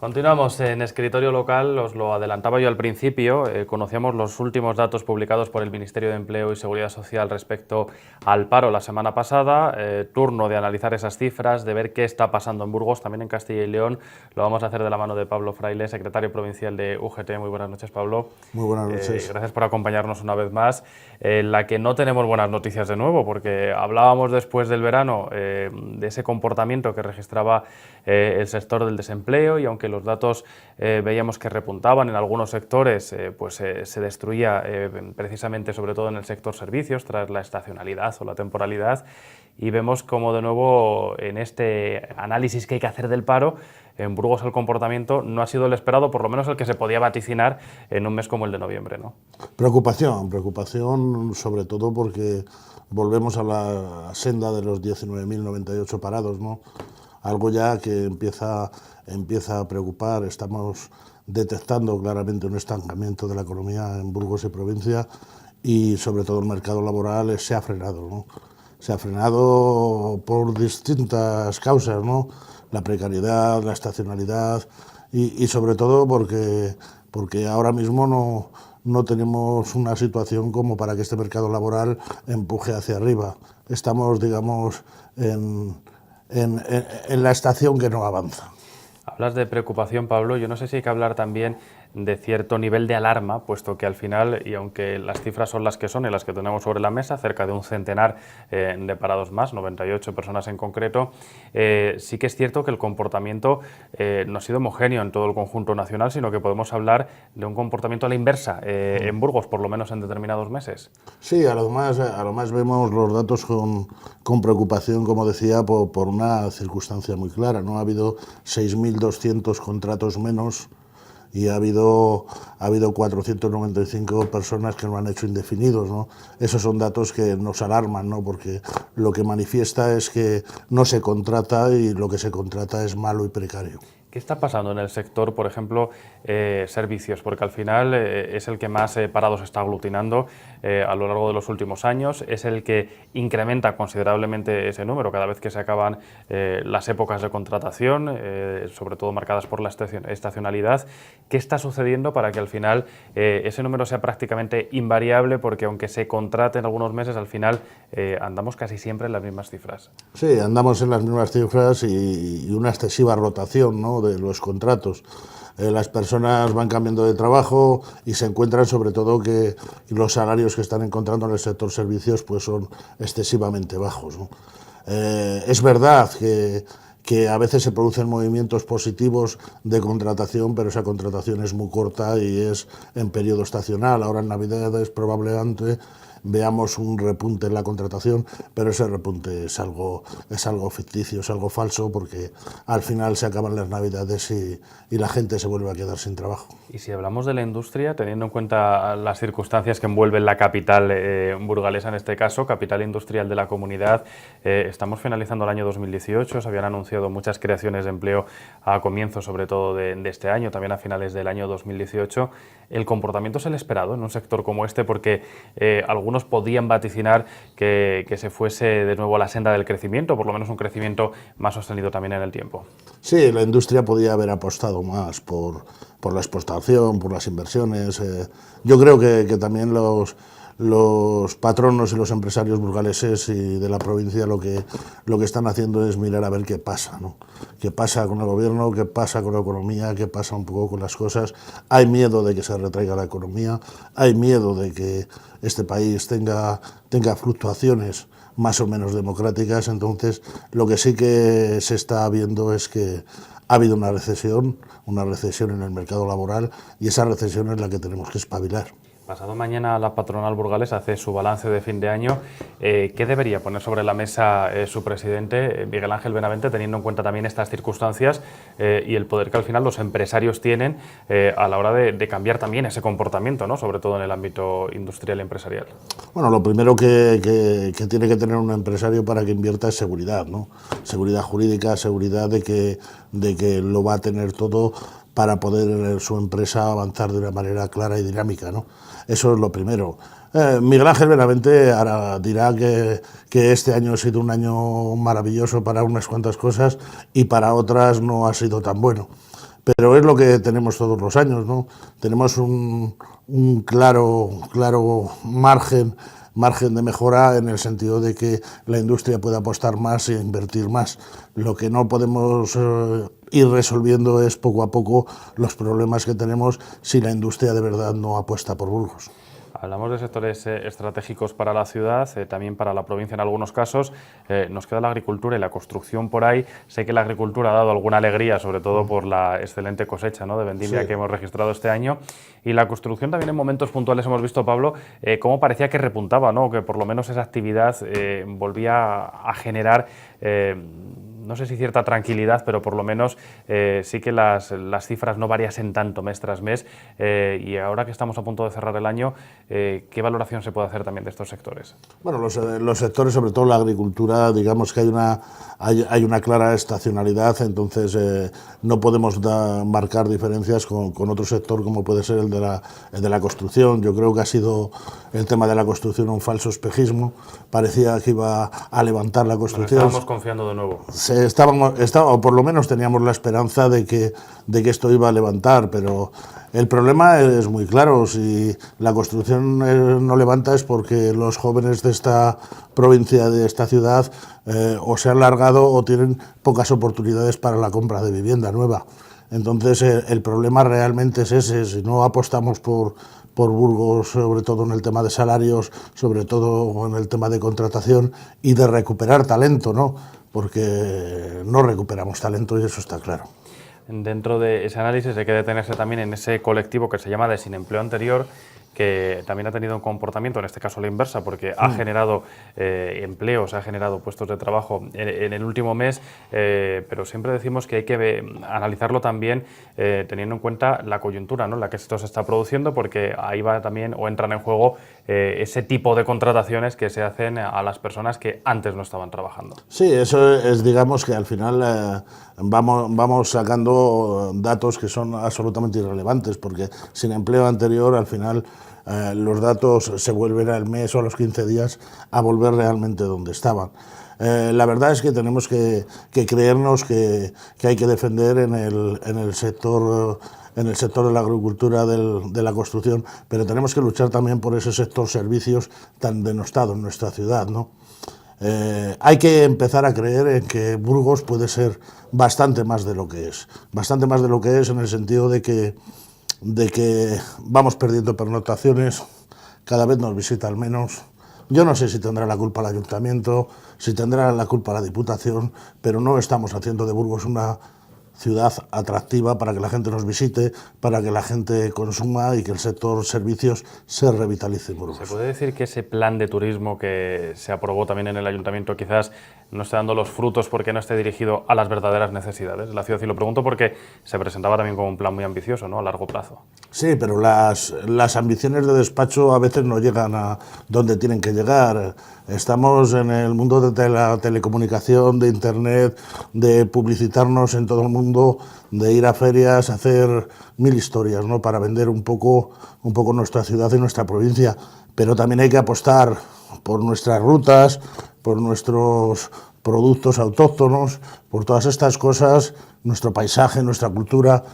Continuamos en Escritorio Local, os lo adelantaba yo al principio, conocíamos los últimos datos publicados por el Ministerio de Empleo y Seguridad Social respecto al paro la semana pasada, turno de analizar esas cifras, de ver qué está pasando en Burgos, también en Castilla y León. Lo vamos a hacer de la mano de Pablo Fraile, secretario provincial de UGT. Muy buenas noches, Pablo. Muy buenas noches. Gracias por acompañarnos una vez más, en la que no tenemos buenas noticias de nuevo, porque hablábamos después del verano de ese comportamiento que registraba el sector del desempleo, y aunque los datos veíamos que repuntaban en algunos sectores, se destruía precisamente sobre todo en el sector servicios tras la estacionalidad o la temporalidad, y vemos como de nuevo en este análisis que hay que hacer del paro, en Burgos el comportamiento no ha sido el esperado, por lo menos el que se podía vaticinar en un mes como el de noviembre, ¿no? Preocupación sobre todo porque volvemos a la senda de los 19.098 parados, ¿no? Algo ya que empieza a preocupar. Estamos detectando claramente un estancamiento de la economía en Burgos y provincia, y sobre todo el mercado laboral se ha frenado, ¿no? Se ha frenado por distintas causas, ¿no? La precariedad, la estacionalidad y sobre todo porque ahora mismo no tenemos una situación como para que este mercado laboral empuje hacia arriba. Estamos, digamos, en la estación que no avanza. Hablas de preocupación, Pablo. Yo no sé si hay que hablar también de cierto nivel de alarma, puesto que al final, y aunque las cifras son las que son y las que tenemos sobre la mesa, cerca de un centenar de parados más, 98 personas en concreto, sí que es cierto que el comportamiento no ha sido homogéneo en todo el conjunto nacional, sino que podemos hablar de un comportamiento a la inversa en Burgos, por lo menos en determinados meses. Sí, a lo más vemos los datos con preocupación, como decía, por una circunstancia muy clara, ¿no? Ha habido 6.200 contratos menos y ha habido 495 personas que no han hecho indefinidos, ¿no? Esos son datos que nos alarman, ¿no? Porque lo que manifiesta es que no se contrata, y lo que se contrata es malo y precario. ¿Qué está pasando en el sector, por ejemplo, servicios? Porque al final es el que más parados está aglutinando a lo largo de los últimos años, es el que incrementa considerablemente ese número cada vez que se acaban las épocas de contratación, sobre todo marcadas por la estacionalidad. ¿Qué está sucediendo para que al final ese número sea prácticamente invariable? Porque aunque se contrate en algunos meses, al final andamos casi siempre en las mismas cifras. Sí, andamos en las mismas cifras y una excesiva rotación, ¿no?, de los contratos. Las personas van cambiando de trabajo y se encuentran sobre todo que los salarios que están encontrando en el sector servicios pues son excesivamente bajos, ¿no? Es verdad que a veces se producen movimientos positivos de contratación, pero esa contratación es muy corta y es en periodo estacional. Ahora en Navidades probablemente veamos un repunte en la contratación, pero ese repunte es algo ficticio, es algo falso, porque al final se acaban las Navidades y la gente se vuelve a quedar sin trabajo. Y si hablamos de la industria, teniendo en cuenta las circunstancias que envuelven la capital burgalesa, en este caso, capital industrial de la comunidad, estamos finalizando el año 2018, se habían anunciado muchas creaciones de empleo a comienzos, sobre todo de este año, también a finales del año 2018. ¿El comportamiento es el esperado en un sector como este? Porque algunos podían vaticinar que se fuese de nuevo a la senda del crecimiento, por lo menos un crecimiento más sostenido también en el tiempo. Sí, la industria podía haber apostado más por la exportación, por las inversiones. Yo creo que también los patronos y los empresarios burgaleses y de la provincia lo que están haciendo es mirar a ver qué pasa, ¿no? Qué pasa con el gobierno, qué pasa con la economía, qué pasa un poco con las cosas. Hay miedo de que se retraiga la economía, hay miedo de que este país tenga fluctuaciones más o menos democráticas. Entonces, lo que sí que se está viendo es que ha habido una recesión en el mercado laboral, y esa recesión es la que tenemos que espabilar. Pasado mañana la patronal burgalesa hace su balance de fin de año. ¿Qué debería poner sobre la mesa su presidente, Miguel Ángel Benavente, teniendo en cuenta también estas circunstancias y el poder que al final los empresarios tienen a la hora de cambiar también ese comportamiento, ¿no?, sobre todo en el ámbito industrial y empresarial? Bueno, lo primero que tiene que tener un empresario para que invierta es seguridad, ¿no? Seguridad jurídica, seguridad de que lo va a tener todo para poder su empresa avanzar de una manera clara y dinámica, ¿no? Eso es lo primero. Miguel Ángel Benavente ahora dirá que este año ha sido un año maravilloso para unas cuantas cosas y para otras no ha sido tan bueno. pero es lo que tenemos todos los años, ¿no? Tenemos un claro margen de mejora en el sentido de que la industria puede apostar más e invertir más. Lo que no podemos ir resolviendo es poco a poco los problemas que tenemos si la industria de verdad no apuesta por Burgos. Hablamos de sectores estratégicos para la ciudad, también para la provincia en algunos casos. Nos queda la agricultura y la construcción por ahí. Sé que la agricultura ha dado alguna alegría, sobre todo por la excelente cosecha, ¿no?, de vendimia, sí, que hemos registrado este año. Y la construcción también en momentos puntuales hemos visto, Pablo, cómo parecía que repuntaba, ¿no?, que por lo menos esa actividad volvía a generar... no sé si cierta tranquilidad, pero por lo menos sí que las cifras no variasen tanto mes tras mes. Y ahora que estamos a punto de cerrar el año, ¿qué valoración se puede hacer también de estos sectores? Bueno, los sectores, sobre todo la agricultura, digamos que hay una clara estacionalidad, entonces no podemos marcar diferencias con otro sector como puede ser el de la construcción. Yo creo que ha sido el tema de la construcción un falso espejismo. Parecía que iba a levantar la construcción. Bueno, estábamos confiando de nuevo. O por lo menos teníamos la esperanza de que esto iba a levantar, pero el problema es muy claro. Si la construcción no levanta es porque los jóvenes de esta provincia, de esta ciudad, o se han largado o tienen pocas oportunidades para la compra de vivienda nueva. Entonces el problema realmente es ese. Si no apostamos por Burgos, sobre todo en el tema de salarios, sobre todo en el tema de contratación y de recuperar talento, ¿no?, porque no recuperamos talento y eso está claro. Dentro de ese análisis hay que detenerse también en ese colectivo que se llama de sin empleo anterior, que también ha tenido un comportamiento, en este caso la inversa, porque ha generado empleos, ha generado puestos de trabajo en el último mes, pero siempre decimos que hay que analizarlo también teniendo en cuenta la coyuntura, ¿no?, en la que esto se está produciendo, porque ahí va también o entran en juego ese tipo de contrataciones que se hacen a las personas que antes no estaban trabajando. Sí, eso es, digamos que al final vamos sacando datos que son absolutamente irrelevantes, porque sin empleo anterior al final los datos se vuelven al mes o a los 15 días a volver realmente donde estaban. La verdad es que tenemos que creernos que hay que defender en el sector de la agricultura, de la construcción, pero tenemos que luchar también por ese sector servicios tan denostado en nuestra ciudad, ¿no? Hay que empezar a creer en que Burgos puede ser bastante más de lo que es en el sentido de que vamos perdiendo pernotaciones, cada vez nos visitan menos. Yo no sé si tendrá la culpa el ayuntamiento, si tendrá la culpa la Diputación, pero no estamos haciendo de Burgos una ciudad atractiva para que la gente nos visite, para que la gente consuma y que el sector servicios se revitalice en Burgos. ¿Se puede decir que ese plan de turismo que se aprobó también en el ayuntamiento quizás no esté dando los frutos porque no esté dirigido a las verdaderas necesidades de la ciudad? Y lo pregunto porque se presentaba también como un plan muy ambicioso, ¿no?, a largo plazo. Sí, pero las ambiciones de despacho a veces no llegan a donde tienen que llegar. Estamos en el mundo de la telecomunicación, de Internet, de publicitarnos en todo el mundo, de ir a ferias, hacer mil historias, ¿no?, para vender un poco nuestra ciudad y nuestra provincia. Pero también hay que apostar por nuestras rutas, por nuestros productos autóctonos, por todas estas cosas, nuestro paisaje, nuestra cultura,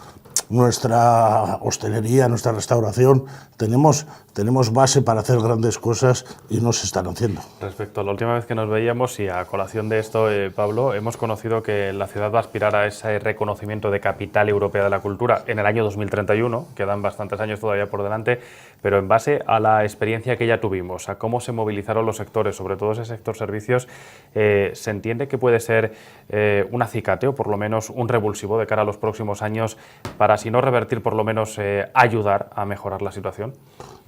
nuestra hostelería, nuestra restauración. Tenemos base para hacer grandes cosas y no se están haciendo. Respecto a la última vez que nos veíamos y a colación de esto, Pablo, hemos conocido que la ciudad va a aspirar a ese reconocimiento de capital europea de la cultura en el año 2031, quedan bastantes años todavía por delante, pero en base a la experiencia que ya tuvimos, a cómo se movilizaron los sectores, sobre todo ese sector servicios, ¿se entiende que puede ser un acicate o por lo menos un revulsivo de cara a los próximos años para, si no revertir, por lo menos ayudar a mejorar la situación?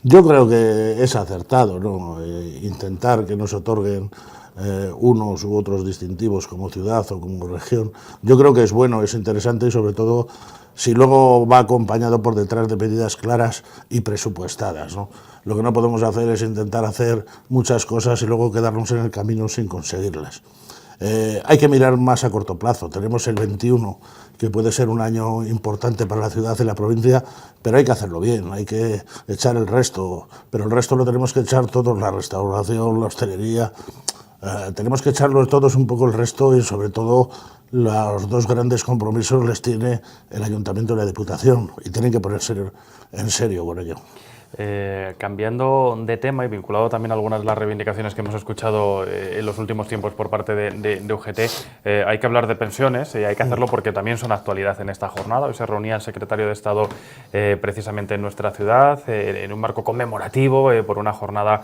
Yo creo que es acertado, ¿no?, intentar que nos otorguen unos u otros distintivos como ciudad o como región. Yo creo que es bueno, es interesante y sobre todo si luego va acompañado por detrás de medidas claras y presupuestadas, ¿no? Lo que no podemos hacer es intentar hacer muchas cosas y luego quedarnos en el camino sin conseguirlas. Hay que mirar más a corto plazo. Tenemos el 21, que puede ser un año importante para la ciudad y la provincia, pero hay que hacerlo bien, hay que echar el resto, pero el resto lo tenemos que echar todos, la restauración, la hostelería. tenemos que echarlo todos un poco el resto y sobre todo los dos grandes compromisos les tiene el Ayuntamiento y la Diputación y tienen que ponerse en serio con ello. Cambiando de tema y vinculado también a algunas de las reivindicaciones que hemos escuchado en los últimos tiempos por parte de UGT, hay que hablar de pensiones y hay que hacerlo porque también son actualidad en esta jornada. Hoy se reunía el secretario de Estado precisamente en nuestra ciudad en un marco conmemorativo por una jornada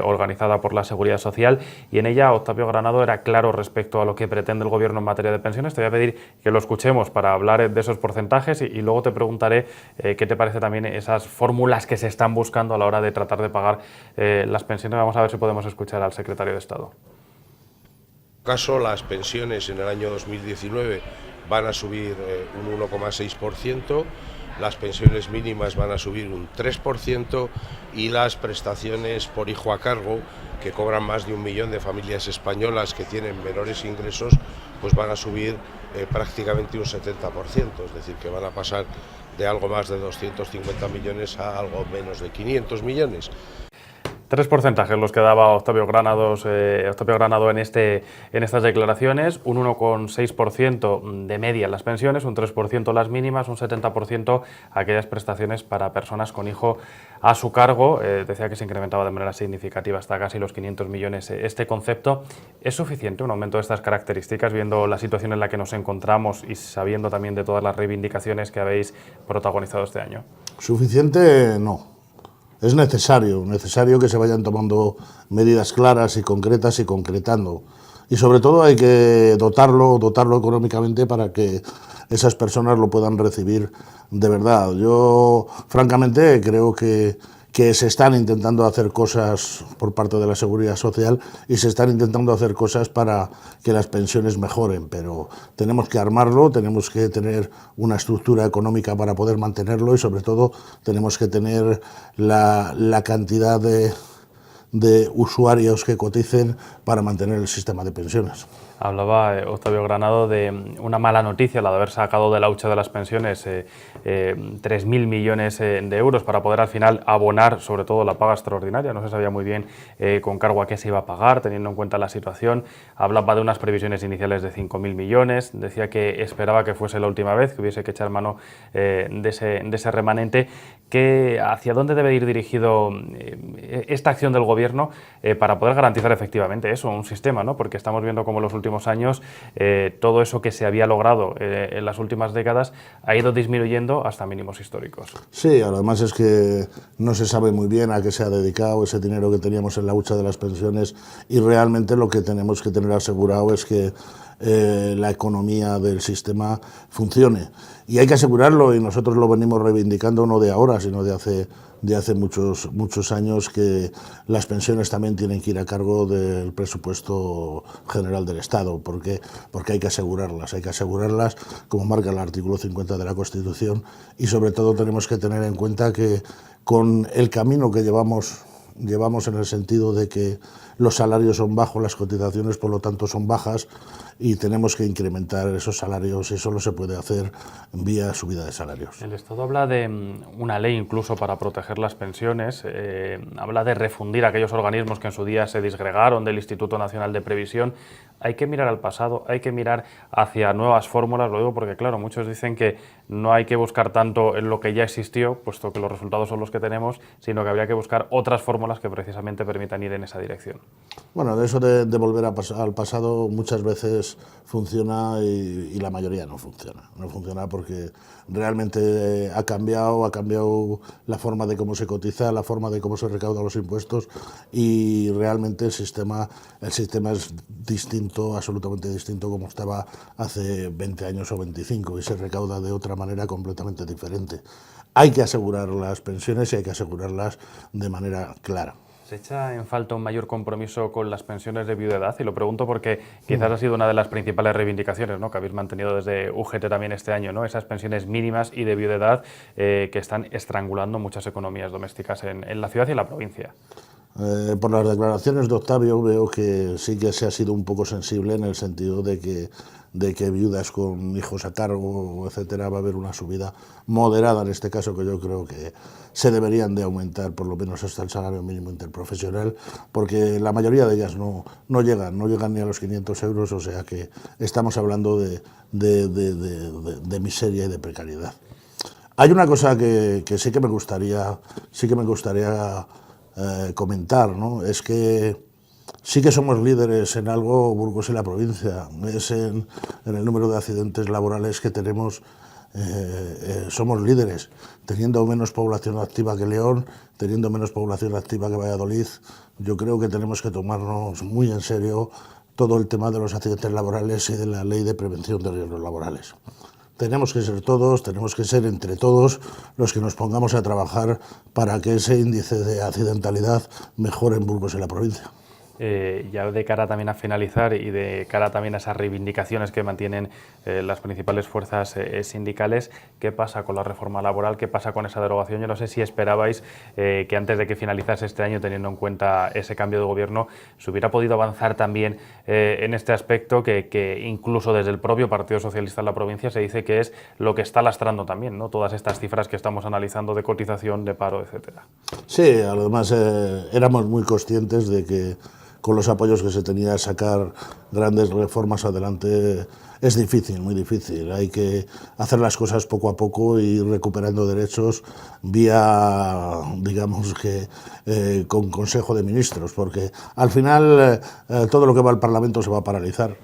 organizada por la Seguridad Social y en ella Octavio Granado era claro respecto a lo que pretende el Gobierno en materia de pensiones. Te voy a pedir que lo escuchemos para hablar de esos porcentajes y luego te preguntaré qué te parece también esas fórmulas que se están buscando a la hora de tratar de pagar las pensiones. Vamos a ver si podemos escuchar al secretario de Estado. En caso, las pensiones en el año 2019 van a subir un 1,6%, las pensiones mínimas van a subir un 3% y las prestaciones por hijo a cargo, que cobran más de 1 millón de familias españolas que tienen menores ingresos, pues van a subir prácticamente un 70%, es decir, que van a pasar de algo más de 250 millones a algo menos de 500 millones. Tres porcentajes los que daba Octavio Granado en estas declaraciones: un 1,6% de media las pensiones, un 3% las mínimas, un 70% aquellas prestaciones para personas con hijo a su cargo. Decía que se incrementaba de manera significativa hasta casi los 500 millones este concepto. ¿Es suficiente un aumento de estas características, viendo la situación en la que nos encontramos y sabiendo también de todas las reivindicaciones que habéis protagonizado este año? Suficiente no. Es necesario que se vayan tomando medidas claras y concretas y concretando. Y sobre todo hay que dotarlo económicamente para que esas personas lo puedan recibir de verdad. Yo, francamente, creo que se están intentando hacer cosas por parte de la Seguridad Social y se están intentando hacer cosas para que las pensiones mejoren, pero tenemos que armarlo, tenemos que tener una estructura económica para poder mantenerlo y sobre todo tenemos que tener la cantidad de usuarios que coticen para mantener el sistema de pensiones. Hablaba Octavio Granado de una mala noticia, la de haber sacado de la hucha de las pensiones 3.000 millones de euros para poder al final abonar sobre todo la paga extraordinaria. No se sabía muy bien con cargo a qué se iba a pagar, teniendo en cuenta la situación. Hablaba de unas previsiones iniciales de 5.000 millones, decía que esperaba que fuese la última vez, que hubiese que echar mano de ese remanente. ¿Hacia dónde debe ir dirigido esta acción del Gobierno para poder garantizar efectivamente eso, un sistema, ¿no? Porque estamos viendo cómo los últimos años todo eso que se había logrado en las últimas décadas ha ido disminuyendo hasta mínimos históricos. Sí, además es que no se sabe muy bien a qué se ha dedicado ese dinero que teníamos en la hucha de las pensiones y realmente lo que tenemos que tener asegurado es que la economía del sistema funcione. Y hay que asegurarlo, y nosotros lo venimos reivindicando no de ahora, sino de hace muchos años, que las pensiones también tienen que ir a cargo del presupuesto general del Estado, porque hay que asegurarlas como marca el artículo 50 de la Constitución, y sobre todo tenemos que tener en cuenta que con el camino que llevamos en el sentido de que los salarios son bajos, las cotizaciones por lo tanto son bajas y tenemos que incrementar esos salarios y eso no se puede hacer vía subida de salarios. El Estado habla de una ley incluso para proteger las pensiones, habla de refundir aquellos organismos que en su día se disgregaron del Instituto Nacional de Previsión. Hay que mirar al pasado, hay que mirar hacia nuevas fórmulas, lo digo porque claro, muchos dicen que no hay que buscar tanto en lo que ya existió, puesto que los resultados son los que tenemos, sino que habría que buscar otras fórmulas que precisamente permitan ir en esa dirección. Bueno, de eso de volver al pasado muchas veces funciona y la mayoría no funciona. No funciona porque realmente ha cambiado la forma de cómo se cotiza, la forma de cómo se recaudan los impuestos y realmente el sistema es distinto, absolutamente distinto como estaba hace 20 años o 25 y se recauda de otra manera completamente diferente. Hay que asegurar las pensiones y hay que asegurarlas de manera clara. ¿Se echa en falta un mayor compromiso con las pensiones de viudedad? Y lo pregunto porque quizás ha sido una de las principales reivindicaciones, ¿no?, que habéis mantenido desde UGT también este año, ¿no?, esas pensiones mínimas y de viudedad que están estrangulando muchas economías domésticas en la ciudad y en la provincia. Por las declaraciones de Octavio veo que sí que se ha sido un poco sensible en el sentido de que viudas con hijos a cargo, etcétera, va a haber una subida moderada en este caso, que yo creo que se deberían de aumentar por lo menos hasta el salario mínimo interprofesional, porque la mayoría de ellas no llegan ni a los 500 euros, o sea que estamos hablando de miseria y de precariedad. Hay una cosa que sí que me gustaría comentar, ¿no? Es que sí que somos líderes en algo, Burgos y la provincia, es en el número de accidentes laborales que tenemos. Somos líderes, teniendo menos población activa que León, teniendo menos población activa que Valladolid. Yo creo que tenemos que tomarnos muy en serio todo el tema de los accidentes laborales y de la ley de prevención de riesgos laborales. Tenemos que ser todos, tenemos que ser entre todos los que nos pongamos a trabajar para que ese índice de accidentalidad mejore en Burgos y la provincia. Ya de cara también a finalizar y de cara también a esas reivindicaciones que mantienen las principales fuerzas sindicales, ¿qué pasa con la reforma laboral? ¿Qué pasa con esa derogación? Yo no sé si esperabais que antes de que finalizase este año, teniendo en cuenta ese cambio de gobierno, se hubiera podido avanzar también en este aspecto que incluso desde el propio Partido Socialista en la provincia se dice que es lo que está lastrando también, ¿no? Todas estas cifras que estamos analizando de cotización, de paro, etcétera. Sí, además éramos muy conscientes de que con los apoyos que se tenía a sacar grandes reformas adelante es difícil, muy difícil. Hay que hacer las cosas poco a poco y ir recuperando derechos vía, digamos que, con Consejo de Ministros, porque al final todo lo que va al Parlamento se va a paralizar.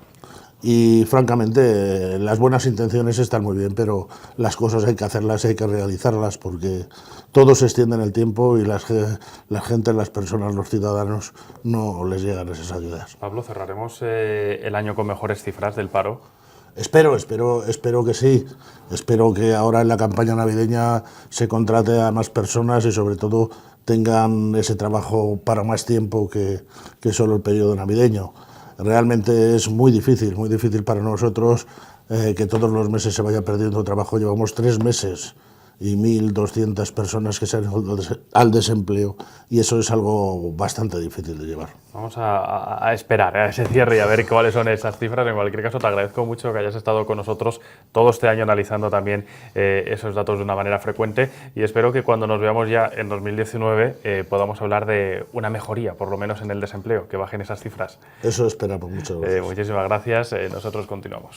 Y francamente las buenas intenciones están muy bien, pero las cosas hay que hacerlas, hay que realizarlas, porque todo se extiende en el tiempo y la gente, las personas, los ciudadanos no les llegan esas ayudas. Pablo, ¿cerraremos el año con mejores cifras del paro? Espero que sí. Espero que ahora en la campaña navideña se contrate a más personas y sobre todo tengan ese trabajo para más tiempo que solo el periodo navideño. Realmente es muy difícil para nosotros que todos los meses se vaya perdiendo trabajo. Llevamos 3 meses y 1.200 personas que se han ido al desempleo y eso es algo bastante difícil de llevar. Vamos a esperar a ese cierre y a ver cuáles son esas cifras. En cualquier caso, te agradezco mucho que hayas estado con nosotros todo este año analizando también esos datos de una manera frecuente y espero que cuando nos veamos ya en 2019 podamos hablar de una mejoría, por lo menos en el desempleo, que bajen esas cifras. Eso esperamos. Muchas gracias. Muchísimas gracias. Nosotros continuamos.